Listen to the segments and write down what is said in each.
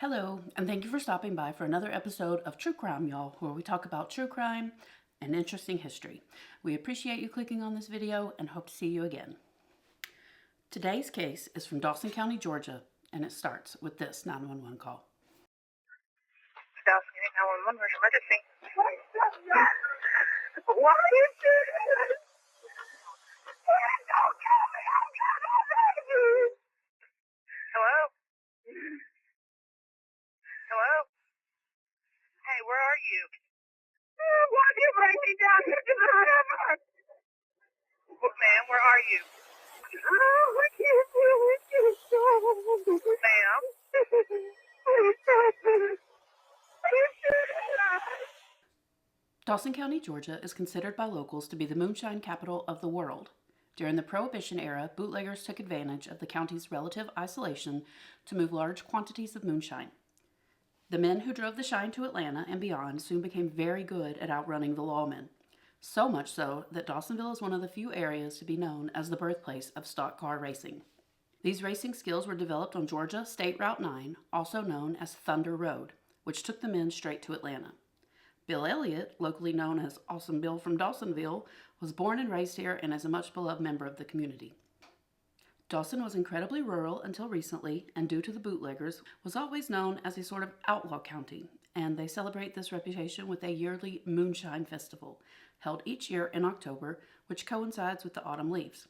Hello, and thank you for stopping by for another episode of True Crime, y'all, where we talk about true crime and interesting history. We appreciate you clicking on this video and hope to see you again. Today's case is from Dawson County, Georgia, and it starts with this 911 call. Dawson County 911, where's emergency? Why are you doing this? Don't tell me I'm gonna make you. Hello? Hello? Hey, where are you? Why do you bring me down here tonight? Ma'am, where are you? I can't do it. Ma'am? Dawson County, Georgia is considered by locals to be the moonshine capital of the world. During the Prohibition era, bootleggers took advantage of the county's relative isolation to move large quantities of moonshine. The men who drove the shine to Atlanta and beyond soon became very good at outrunning the lawmen. So much so that Dawsonville is one of the few areas to be known as the birthplace of stock car racing. These racing skills were developed on Georgia State Route 9, also known as Thunder Road, which took the men straight to Atlanta. Bill Elliott, locally known as Awesome Bill from Dawsonville, was born and raised here and is a much beloved member of the community. Dawson was incredibly rural until recently, and due to the bootleggers, was always known as a sort of outlaw county, and they celebrate this reputation with a yearly moonshine festival, held each year in October, which coincides with the autumn leaves.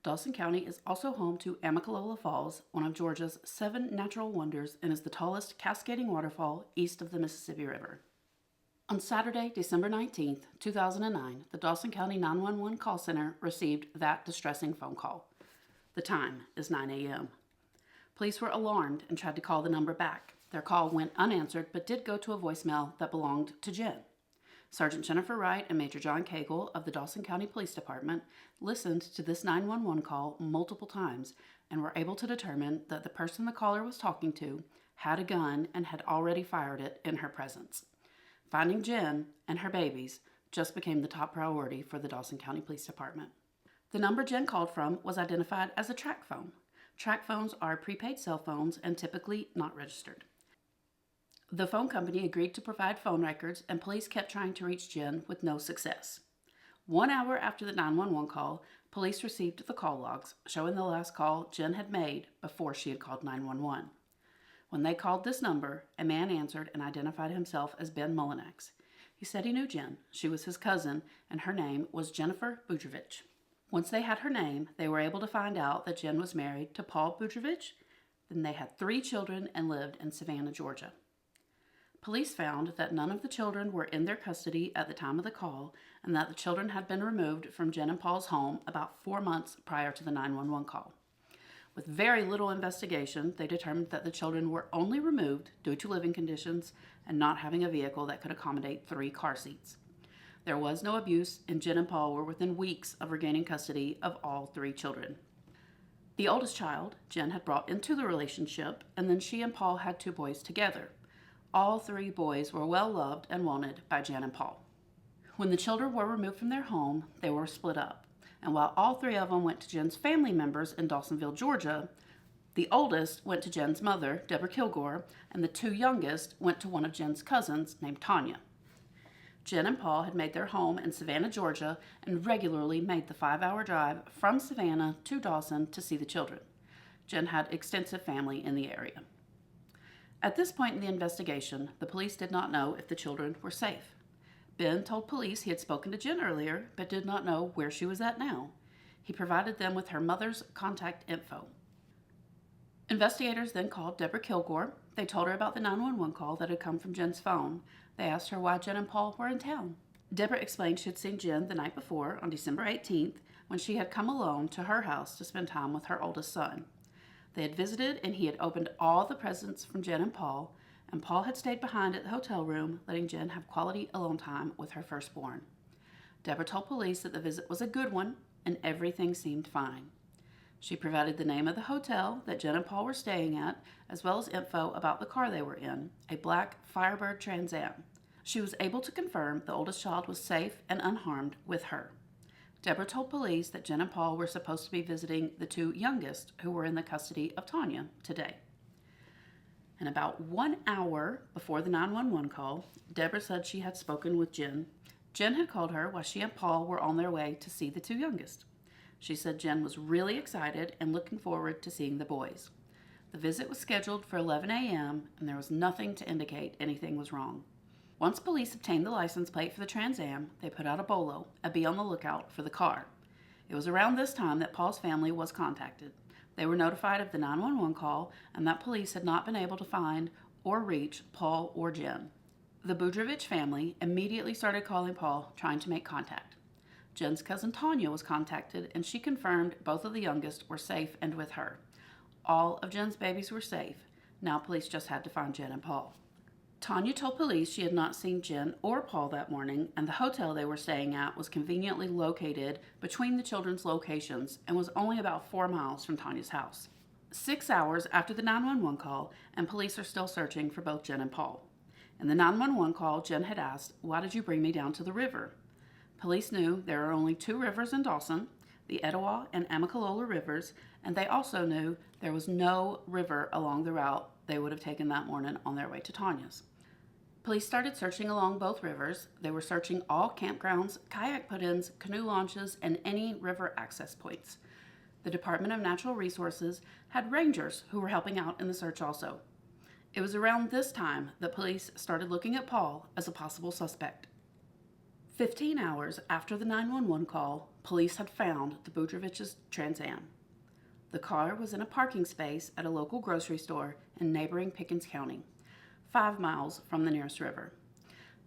Dawson County is also home to Amicalola Falls, one of Georgia's 7 natural wonders, and is the tallest cascading waterfall east of the Mississippi River. On Saturday, December 19th, 2009, the Dawson County 911 call center received that distressing phone call. The time is 9 a.m. Police were alarmed and tried to call the number back. Their call went unanswered but did go to a voicemail that belonged to Jen. Sergeant Jennifer Wright and Major John Cagle of the Dawson County Police Department listened to this 911 call multiple times and were able to determine that the person the caller was talking to had a gun and had already fired it in her presence. Finding Jen and her babies just became the top priority for the Dawson County Police Department. The number Jen called from was identified as a track phone. Track phones are prepaid cell phones and typically not registered. The phone company agreed to provide phone records, and police kept trying to reach Jen with no success. 1 hour after the 911 call, police received the call logs showing the last call Jen had made before she had called 911. When they called this number, a man answered and identified himself as Ben Mullinax. He said he knew Jen. She was his cousin, and her name was Jennifer Budrawich. Once they had her name, they were able to find out that Jen was married to Paul Budrawich. Then they had 3 children and lived in Savannah, Georgia. Police found that none of the children were in their custody at the time of the call, and that the children had been removed from Jen and Paul's home about 4 months prior to the 911 call. With very little investigation, they determined that the children were only removed due to living conditions and not having a vehicle that could accommodate 3 car seats. There was no abuse, and Jen and Paul were within weeks of regaining custody of all 3 children. The oldest child, Jen had brought into the relationship, and then she and Paul had 2 boys together. All 3 boys were well loved and wanted by Jen and Paul. When the children were removed from their home, they were split up, and while all 3 of them went to Jen's family members in Dawsonville, Georgia, the oldest went to Jen's mother, Deborah Kilgore, and the 2 youngest went to one of Jen's cousins named Tanya. Jen and Paul had made their home in Savannah, Georgia, and regularly made the 5-hour drive from Savannah to Dawson to see the children. Jen had extensive family in the area. At this point in the investigation, the police did not know if the children were safe. Ben told police he had spoken to Jen earlier, but did not know where she was at now. He provided them with her mother's contact info. Investigators then called Deborah Kilgore. They told her about the 911 call that had come from Jen's phone. They asked her why Jen and Paul were in town. Deborah explained she had seen Jen the night before, on December 18th, when she had come alone to her house to spend time with her oldest son. They had visited, and he had opened all the presents from Jen and Paul had stayed behind at the hotel room, letting Jen have quality alone time with her firstborn. Deborah told police that the visit was a good one, and everything seemed fine. She provided the name of the hotel that Jen and Paul were staying at, as well as info about the car they were in, a black Firebird Trans Am. She was able to confirm the oldest child was safe and unharmed with her. Deborah told police that Jen and Paul were supposed to be visiting the 2 youngest, who were in the custody of Tanya, today. And about 1 hour before the 911 call, Deborah said she had spoken with Jen. Jen had called her while she and Paul were on their way to see the two youngest. She said Jen was really excited and looking forward to seeing the boys. The visit was scheduled for 11 a.m., and there was nothing to indicate anything was wrong. Once police obtained the license plate for the Trans Am, they put out a bolo, a be on the lookout for the car. It was around this time that Paul's family was contacted. They were notified of the 911 call and that police had not been able to find or reach Paul or Jen. The Budrawich family immediately started calling Paul, trying to make contact. Jen's cousin Tanya was contacted, and she confirmed both of the youngest were safe and with her. All of Jen's babies were safe. Now police just had to find Jen and Paul. Tanya told police she had not seen Jen or Paul that morning, and the hotel they were staying at was conveniently located between the children's locations and was only about 4 miles from Tanya's house. 6 hours after the 911 call, and police are still searching for both Jen and Paul. In the 911 call, Jen had asked, "Why did you bring me down to the river?" Police knew there are only 2 rivers in Dawson, the Etowah and Amicalola rivers, and they also knew there was no river along the route they would have taken that morning on their way to Tanya's. Police started searching along both rivers. They were searching all campgrounds, kayak put-ins, canoe launches, and any river access points. The Department of Natural Resources had rangers who were helping out in the search also. It was around this time that police started looking at Paul as a possible suspect. 15 hours after the 911 call, police had found the Budrowich's Trans Am. The car was in a parking space at a local grocery store in neighboring Pickens County, 5 miles from the nearest river.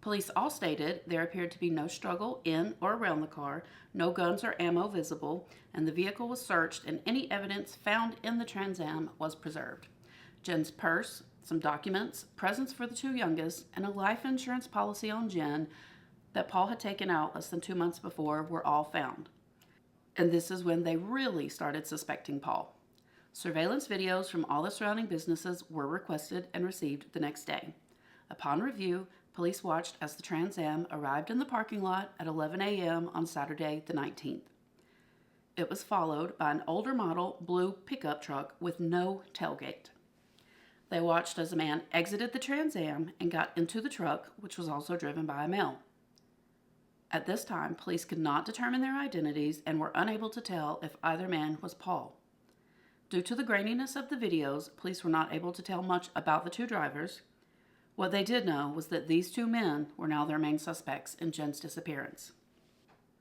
Police all stated there appeared to be no struggle in or around the car, no guns or ammo visible, and the vehicle was searched and any evidence found in the Trans Am was preserved. Jen's purse, some documents, presents for the 2 youngest, and a life insurance policy on Jen that Paul had taken out less than 2 months before were all found. And this is when they really started suspecting Paul. Surveillance videos from all the surrounding businesses were requested and received the next day. Upon review, police watched as the Trans Am arrived in the parking lot at 11 a.m. on Saturday the 19th. It was followed by an older model blue pickup truck with no tailgate. They watched as a man exited the Trans Am and got into the truck, which was also driven by a male. At this time, police could not determine their identities and were unable to tell if either man was Paul. Due to the graininess of the videos, police were not able to tell much about the 2 drivers. What they did know was that these 2 men were now their main suspects in Jen's disappearance.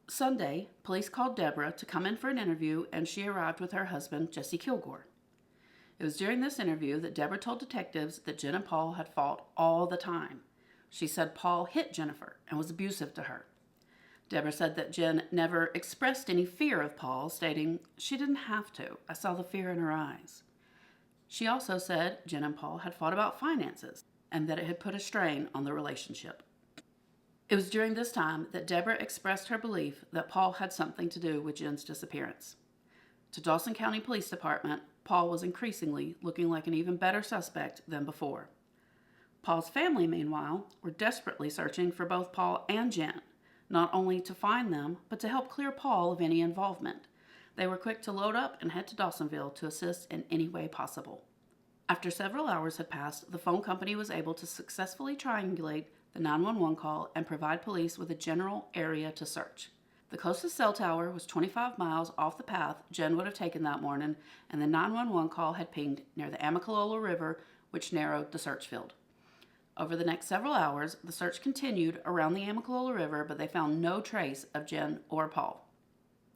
Sunday, police called Deborah to come in for an interview, and she arrived with her husband, Jesse Kilgore. It was during this interview that Deborah told detectives that Jen and Paul had fought all the time. She said Paul hit Jennifer and was abusive to her. Deborah said that Jen never expressed any fear of Paul, stating, "She didn't have to. I saw the fear in her eyes." She also said Jen and Paul had fought about finances and that it had put a strain on the relationship. It was during this time that Deborah expressed her belief that Paul had something to do with Jen's disappearance. To Dawson County Police Department, Paul was increasingly looking like an even better suspect than before. Paul's family, meanwhile, were desperately searching for both Paul and Jen, not only to find them, but to help clear Paul of any involvement. They were quick to load up and head to Dawsonville to assist in any way possible. After several hours had passed, the phone company was able to successfully triangulate the 911 call and provide police with a general area to search. The closest cell tower was 25 miles off the path Jen would have taken that morning, and the 911 call had pinged near the Amicalola River, which narrowed the search field. Over the next several hours, the search continued around the Amicalola River, but they found no trace of Jen or Paul.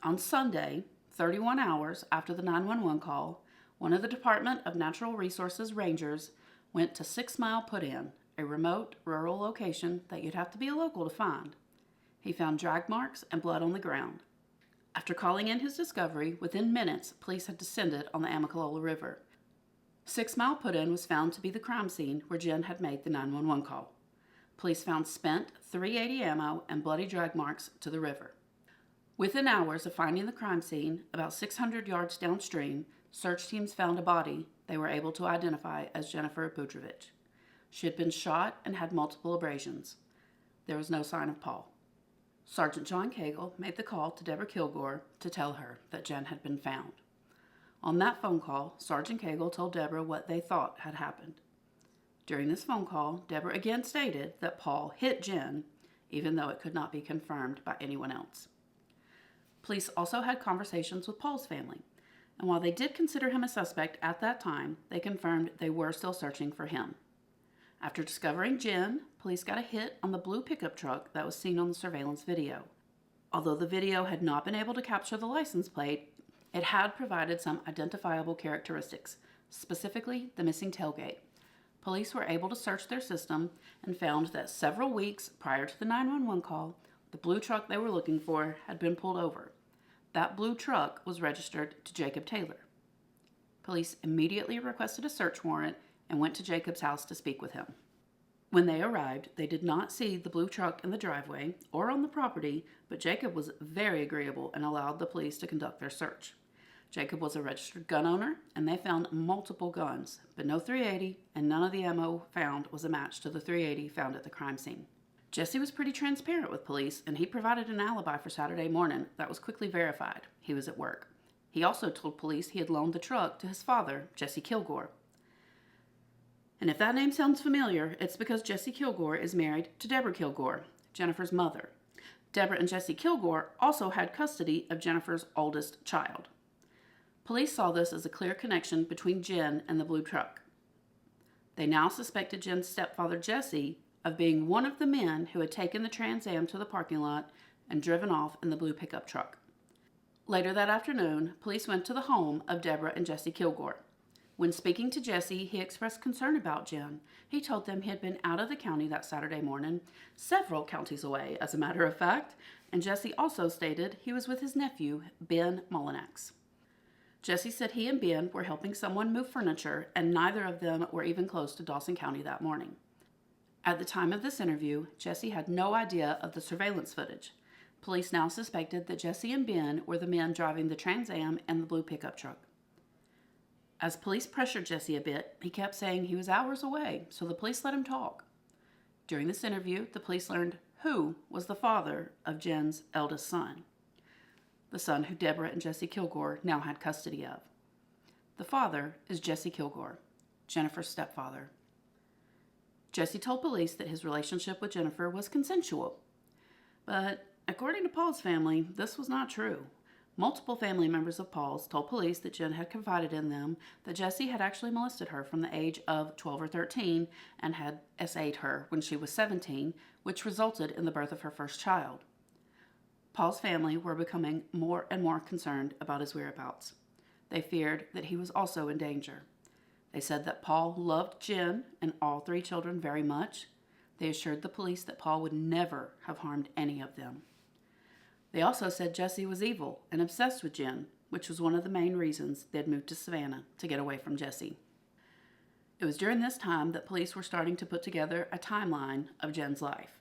On Sunday, 31 hours after the 911 call, one of the Department of Natural Resources rangers went to 6 Mile Put-In, a remote, rural location that you'd have to be a local to find. He found drag marks and blood on the ground. After calling in his discovery, within minutes, police had descended on the Amicalola River. 6 Mile Put-In was found to be the crime scene where Jen had made the 911 call. Police found spent .380 ammo and bloody drag marks to the river. Within hours of finding the crime scene, about 600 yards downstream, search teams found a body they were able to identify as Jennifer Budrawich. She had been shot and had multiple abrasions. There was no sign of Paul. Sergeant John Cagle made the call to Deborah Kilgore to tell her that Jen had been found. On that phone call, Sergeant Cagle told Deborah what they thought had happened. During this phone call, Deborah again stated that Paul hit Jen, even though it could not be confirmed by anyone else. Police also had conversations with Paul's family, and while they did consider him a suspect at that time, they confirmed they were still searching for him. After discovering Jen, police got a hit on the blue pickup truck that was seen on the surveillance video. Although the video had not been able to capture the license plate, it had provided some identifiable characteristics, specifically the missing tailgate. Police were able to search their system and found that several weeks prior to the 911 call, the blue truck they were looking for had been pulled over. That blue truck was registered to Jacob Taylor. Police immediately requested a search warrant and went to Jacob's house to speak with him. When they arrived, they did not see the blue truck in the driveway or on the property, but Jacob was very agreeable and allowed the police to conduct their search. Jacob was a registered gun owner, and they found multiple guns, but no .380, and none of the ammo found was a match to the .380 found at the crime scene. Jesse was pretty transparent with police, and he provided an alibi for Saturday morning that was quickly verified. He was at work. He also told police he had loaned the truck to his father, Jesse Kilgore. And if that name sounds familiar, it's because Jesse Kilgore is married to Deborah Kilgore, Jennifer's mother. Deborah and Jesse Kilgore also had custody of Jennifer's oldest child. Police saw this as a clear connection between Jen and the blue truck. They now suspected Jen's stepfather, Jesse, of being one of the men who had taken the Trans Am to the parking lot and driven off in the blue pickup truck. Later that afternoon, police went to the home of Deborah and Jesse Kilgore. When speaking to Jesse, he expressed concern about Jen. He told them he had been out of the county that Saturday morning, several counties away, as a matter of fact, and Jesse also stated he was with his nephew, Ben Mullinax. Jesse said he and Ben were helping someone move furniture, and neither of them were even close to Dawson County that morning. At the time of this interview, Jesse had no idea of the surveillance footage. Police now suspected that Jesse and Ben were the men driving the Trans Am and the blue pickup truck. As police pressured Jesse a bit, he kept saying he was hours away, so the police let him talk. During this interview, the police learned who was the father of Jen's eldest son, the son who Deborah and Jesse Kilgore now had custody of. The father is Jesse Kilgore, Jennifer's stepfather. Jesse told police that his relationship with Jennifer was consensual, but according to Paul's family, this was not true. Multiple family members of Paul's told police that Jen had confided in them that Jesse had actually molested her from the age of 12 or 13 and had SA'd her when she was 17, which resulted in the birth of her first child. Paul's family were becoming more and more concerned about his whereabouts. They feared that he was also in danger. They said that Paul loved Jen and all three children very much. They assured the police that Paul would never have harmed any of them. They also said Jesse was evil and obsessed with Jen, which was one of the main reasons they'd moved to Savannah to get away from Jesse. It was during this time that police were starting to put together a timeline of Jen's life.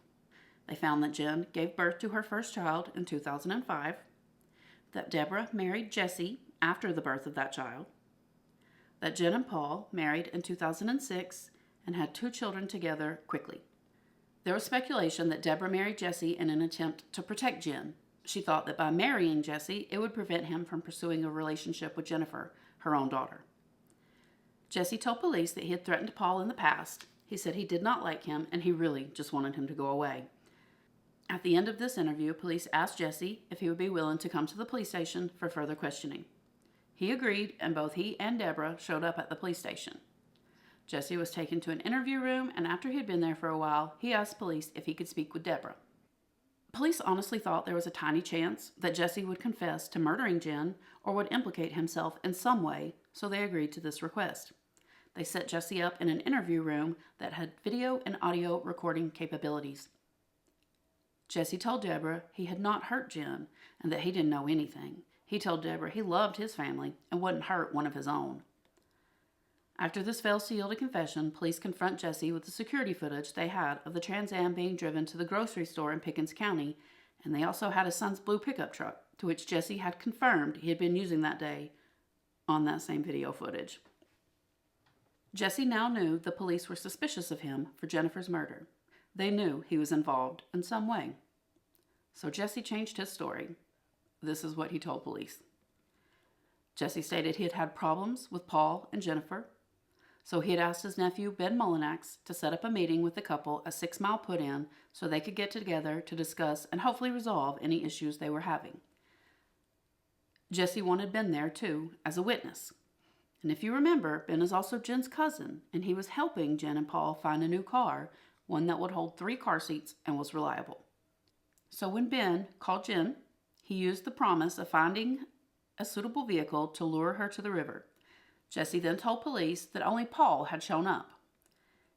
They found that Jen gave birth to her first child in 2005, that Deborah married Jesse after the birth of that child, that Jen and Paul married in 2006 and had 2 children together quickly. There was speculation that Deborah married Jesse in an attempt to protect Jen. She thought that by marrying Jesse, it would prevent him from pursuing a relationship with Jennifer, her own daughter. Jesse told police that he had threatened Paul in the past. He said he did not like him and he really just wanted him to go away. At the end of this interview, police asked Jesse if he would be willing to come to the police station for further questioning. He agreed, and both he and Deborah showed up at the police station. Jesse was taken to an interview room, and after he had been there for a while, he asked police if he could speak with Deborah. Police honestly thought there was a tiny chance that Jesse would confess to murdering Jen or would implicate himself in some way, so they agreed to this request. They set Jesse up in an interview room that had video and audio recording capabilities. Jesse told Deborah he had not hurt Jen and that he didn't know anything. He told Deborah he loved his family and wouldn't hurt one of his own. After this fails to yield a confession, police confront Jesse with the security footage they had of the Trans Am being driven to the grocery store in Pickens County, and they also had his son's blue pickup truck, to which Jesse had confirmed he had been using that day on that same video footage. Jesse now knew the police were suspicious of him for Jennifer's murder. They knew he was involved in some way. So Jesse changed his story. This is what he told police. Jesse stated he had had problems with Paul and Jennifer. So he had asked his nephew, Ben Mullinax, to set up a meeting with the couple at 6 Mile Put-In so they could get together to discuss and hopefully resolve any issues they were having. Jesse wanted Ben there, too, as a witness. And if you remember, Ben is also Jen's cousin, and he was helping Jen and Paul find a new car, one that would hold 3 car seats and was reliable. So when Ben called Jen, he used the promise of finding a suitable vehicle to lure her to the river. Jesse then told police that only Paul had shown up.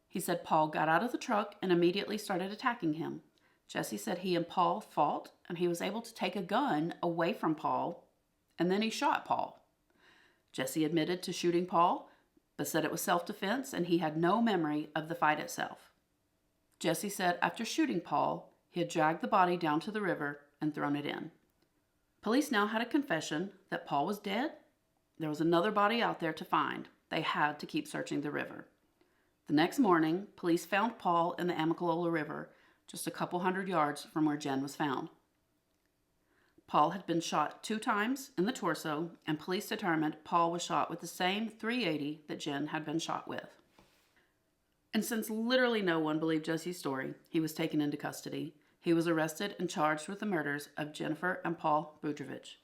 He said Paul got out of the truck and immediately started attacking him. Jesse said he and Paul fought, and he was able to take a gun away from Paul, and then he shot Paul. Jesse admitted to shooting Paul, but said it was self-defense and he had no memory of the fight itself. Jesse said after shooting Paul, he had dragged the body down to the river and thrown it in. Police now had a confession that Paul was dead. There was another body out there to find. They had to keep searching the river. The next morning, police found Paul in the Amicalola River, just a couple hundred yards from where Jen was found. Paul had been shot 2 times in the torso, and police determined Paul was shot with the same .380 that Jen had been shot with. And since literally no one believed Jesse's story, he was taken into custody. He was arrested and charged with the murders of Jennifer and Paul Budrawich.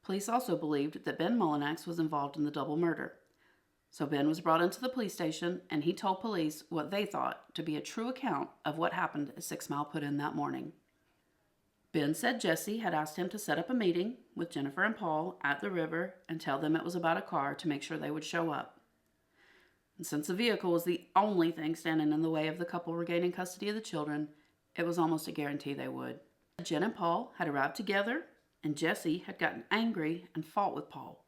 Police also believed that Ben Mullinax was involved in the double murder. So Ben was brought into the police station, and he told police what they thought to be a true account of what happened at 6 Mile Put-In that morning. Ben said Jesse had asked him to set up a meeting with Jennifer and Paul at the river and tell them it was about a car to make sure they would show up. And since the vehicle was the only thing standing in the way of the couple regaining custody of the children, it was almost a guarantee they would. Jen and Paul had arrived together, and Jesse had gotten angry and fought with Paul.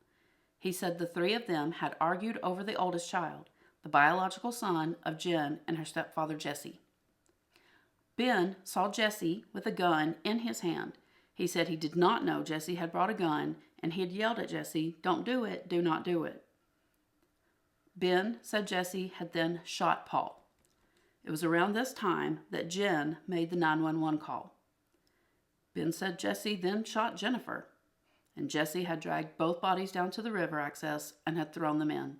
He said the 3 of them had argued over the oldest child, the biological son of Jen and her stepfather Jesse. Ben saw Jesse with a gun in his hand. He said he did not know Jesse had brought a gun, and he had yelled at Jesse, "Don't do it, do not do it." Ben said Jesse had then shot Paul. It was around this time that Jen made the 911 call. Ben said Jesse then shot Jennifer, and Jesse had dragged both bodies down to the river access and had thrown them in.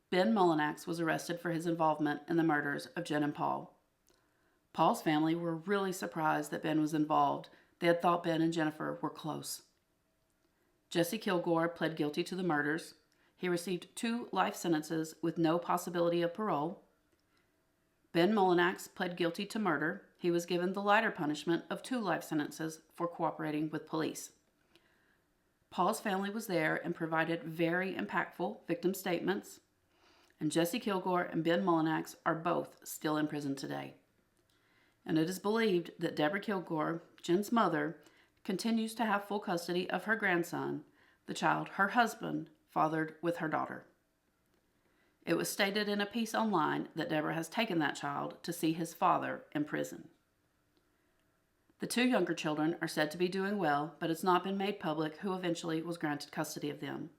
Ben Mullinax was arrested for his involvement in the murders of Jen and Paul. Paul's family were really surprised that Ben was involved. They had thought Ben and Jennifer were close. Jesse Kilgore pled guilty to the murders. He received 2 life sentences with no possibility of parole. Ben Mullinax pled guilty to murder. He was given the lighter punishment of 2 life sentences for cooperating with police. Paul's family was there and provided very impactful victim statements. And Jesse Kilgore and Ben Mullinax are both still in prison today. And it is believed that Deborah Kilgore, Jen's mother, continues to have full custody of her grandson, the child her husband fathered with her daughter. It was stated in a piece online that Deborah has taken that child to see his father in prison. The 2 younger children are said to be doing well, but it's not been made public who eventually was granted custody of them.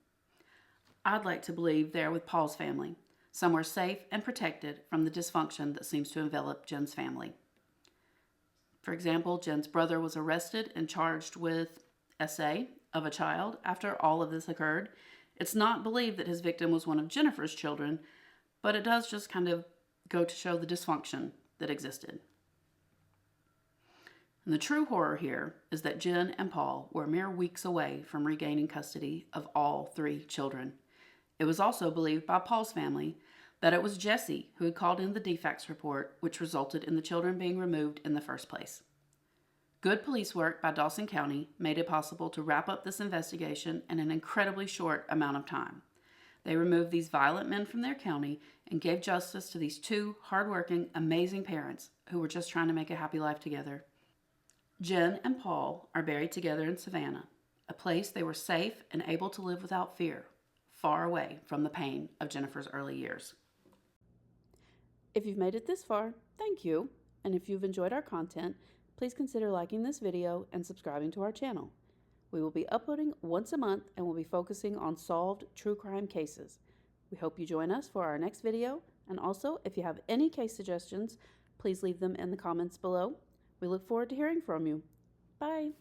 I'd like to believe they're with Paul's family, somewhere safe and protected from the dysfunction that seems to envelop Jen's family. For example, Jen's brother was arrested and charged with SA of a child after all of this occurred. It's not believed that his victim was one of Jennifer's children, but it does just kind of go to show the dysfunction that existed. And the true horror here is that Jen and Paul were mere weeks away from regaining custody of all 3 children. It was also believed by Paul's family that it was Jesse who had called in the defects report, which resulted in the children being removed in the first place. Good police work by Dawson County made it possible to wrap up this investigation in an incredibly short amount of time. They removed these violent men from their county and gave justice to these 2 hardworking, amazing parents who were just trying to make a happy life together. Jen and Paul are buried together in Savannah, a place they were safe and able to live without fear, far away from the pain of Jennifer's early years. If you've made it this far, thank you. And if you've enjoyed our content, please consider liking this video and subscribing to our channel. We will be uploading once a month and we'll be focusing on solved true crime cases. We hope you join us for our next video. And also, if you have any case suggestions, please leave them in the comments below. We look forward to hearing from you. Bye.